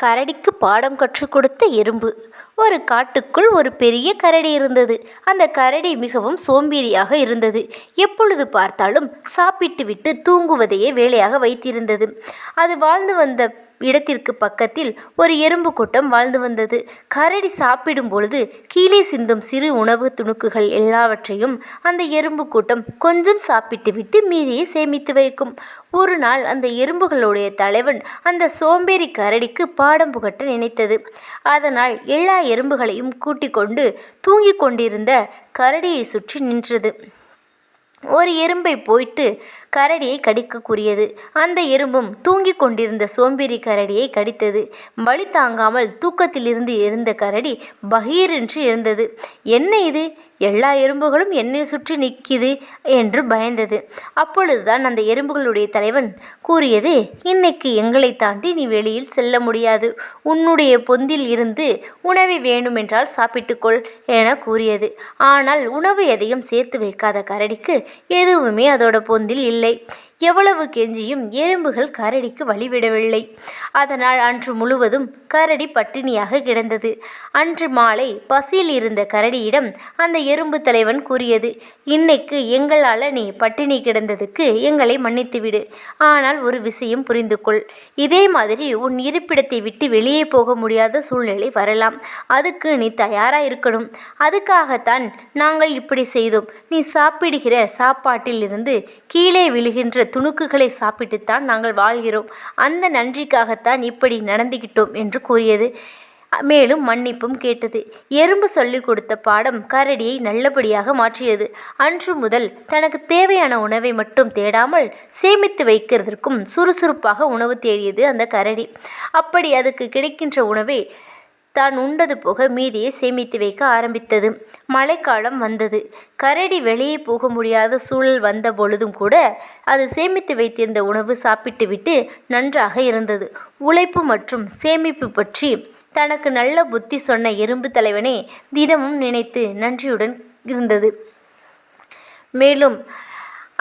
கரடிக்கு பாடம் கற்றுக் கொடுத்த எறும்பு. ஒரு காட்டுக்குள் ஒரு பெரிய கரடி இருந்தது. அந்த கரடி மிகவும் சோம்பேறியாக இருந்தது. எப்பொழுது பார்த்தாலும் சாப்பிட்டுவிட்டு தூங்குவதையே வேலையாக வைத்திருந்தது. அது வாழ்ந்து வந்த இடத்திற்கு பக்கத்தில் ஒரு எறும்பு கூட்டம் வாழ்ந்து வந்தது. கரடி சாப்பிடும் பொழுது கீழே சிந்தும் சிறு உணவு துணுக்குகள் எல்லாவற்றையும் அந்த எறும்பு கூட்டம் கொஞ்சம் சாப்பிட்டுவிட்டு மீதியை சேமித்து வைக்கும். ஒரு நாள் அந்த எறும்புகளுடைய தலைவன் அந்த சோம்பேறி கரடிக்கு பாடம் புகட்ட நினைத்தது. அதனால் எல்லா எறும்புகளையும் கூட்டிக் கொண்டு தூங்கிக் கொண்டிருந்த கரடியை சுற்றி நின்றது. ஒரு எறும்பை போயிட்டு கரடியை கடிக்க கூறியது. அந்த எறும்பும் தூங்கிக் கொண்டிருந்த சோம்பேறி கரடியை கடித்தது. வலி தாங்காமல் தூக்கத்திலிருந்து எழுந்த கரடி பகீரென்று எழுந்தது. என்ன இது, எல்லா எறும்புகளும் என்னை சுற்றி நிற்கிது என்று பயந்தது. அப்பொழுதுதான் அந்த எறும்புகளுடைய தலைவன் கூறியது, இன்னைக்கு எங்களை தாண்டி நீ வெளியில் செல்ல முடியாது. உன்னுடைய பொந்தில் இருந்து உணவை வேண்டுமென்றால் சாப்பிட்டுக்கொள் என கூறியது. ஆனால் உணவு எதையும் சேர்த்து வைக்காத கரடிக்கு எதுவுமே அதோட பொந்தில் இல்லை. எவ்வளவு கெஞ்சியும் எறும்புகள் கரடிக்கு வழிவிடவில்லை. அதனால் அன்று முழுவதும் கரடி பட்டினியாக கிடந்தது. அன்று மாலை பசியில் இருந்த கரடியிடம் அந்த எறும்பு தலைவன் கூறியது, இன்னைக்கு எங்களால் நீ பட்டினி கிடந்ததுக்கு எங்களை மன்னித்துவிடு. ஆனால் ஒரு விஷயம் புரிந்து கொள், இதே மாதிரி உன் இருப்பிடத்தை விட்டு வெளியே போக முடியாத சூழ்நிலை வரலாம். அதுக்கு நீ தயாராக இருக்கணும். அதுக்காகத்தான் நாங்கள் இப்படி செய்தோம். நீ சாப்பிடுகிற சாப்பாட்டில் இருந்து கீழே விழுகின்ற துணுக்குகளை சாப்பிட்டுத்தான் நாங்கள் வாழ்கிறோம். அந்த நன்றிக்காகத்தான் இப்படி நடந்துகிட்டோம் என்று கூறியது. மேலும் மன்னிப்பும் கேட்டது. எறும்பு சொல்லிக் கொடுத்த பாடம் கரடியை நல்லபடியாக மாற்றியது. அன்று முதல் தனக்கு தேவையான உணவை மட்டும் தேடாமல் சேமித்து வைக்கிறதற்கும் சுறுசுறுப்பாக உணவு தேடியது அந்த கரடி. அப்படி அதுக்கு கிடைக்கின்ற உணவை தான் உண்டது போக மீதியை சேமித்து வைக்க ஆரம்பித்தது. மழைக்காலம் வந்தது. கரடி வெளியே போக முடியாத சூழல் வந்த பொழுதும் கூட அது சேமித்து வைத்திருந்த உணவு சாப்பிட்டுவிட்டு நன்றாக இருந்தது. உழைப்பு மற்றும் சேமிப்பு பற்றி தனக்கு நல்ல புத்தி சொன்ன எறும்பு தலைவனை தினமும் நினைத்து நன்றியுடன் இருந்தது. மேலும்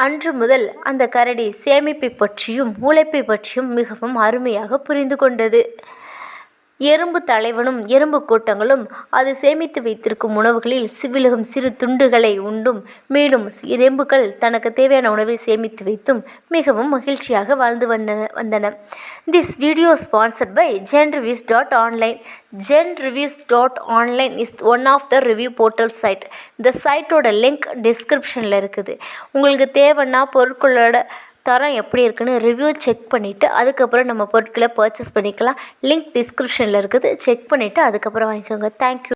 அன்று முதல் அந்த கரடி சேமிப்பை பற்றியும் உழைப்பை பற்றியும் மிகவும் அருமையாக புரிந்து கொண்டது. எறும்பு தலைவனும் எறும்பு கூட்டங்களும் அது சேமித்து வைத்திருக்கும் உணவுகளில் விழுகும் சிறு துண்டுகளை உண்டும் மேலும் எறும்புகள் தனக்கு தேவையான உணவை சேமித்து வைத்தும் மிகவும் மகிழ்ச்சியாக வாழ்ந்து வந்தன. This video sponsored by genreviews.online. genreviews.online is one of the review portal site. இந்த சைட்டோட லிங்க் டிஸ்கிரிப்ஷனில் இருக்குது. உங்களுக்கு தேவைன்னா பொருட்களோட தரம் எப்படி இருக்குன்னு ரிவ்யூ செக் பண்ணிவிட்டு அதுக்கப்புறம் நம்ம பொருட்களை பர்ச்சேஸ் பண்ணிக்கலாம். லிங்க் டிஸ்கிரிப்ஷனில் இருக்குது. செக் பண்ணிவிட்டு அதுக்கப்புறம் வாங்கிக்கோங்க. தேங்க்யூ.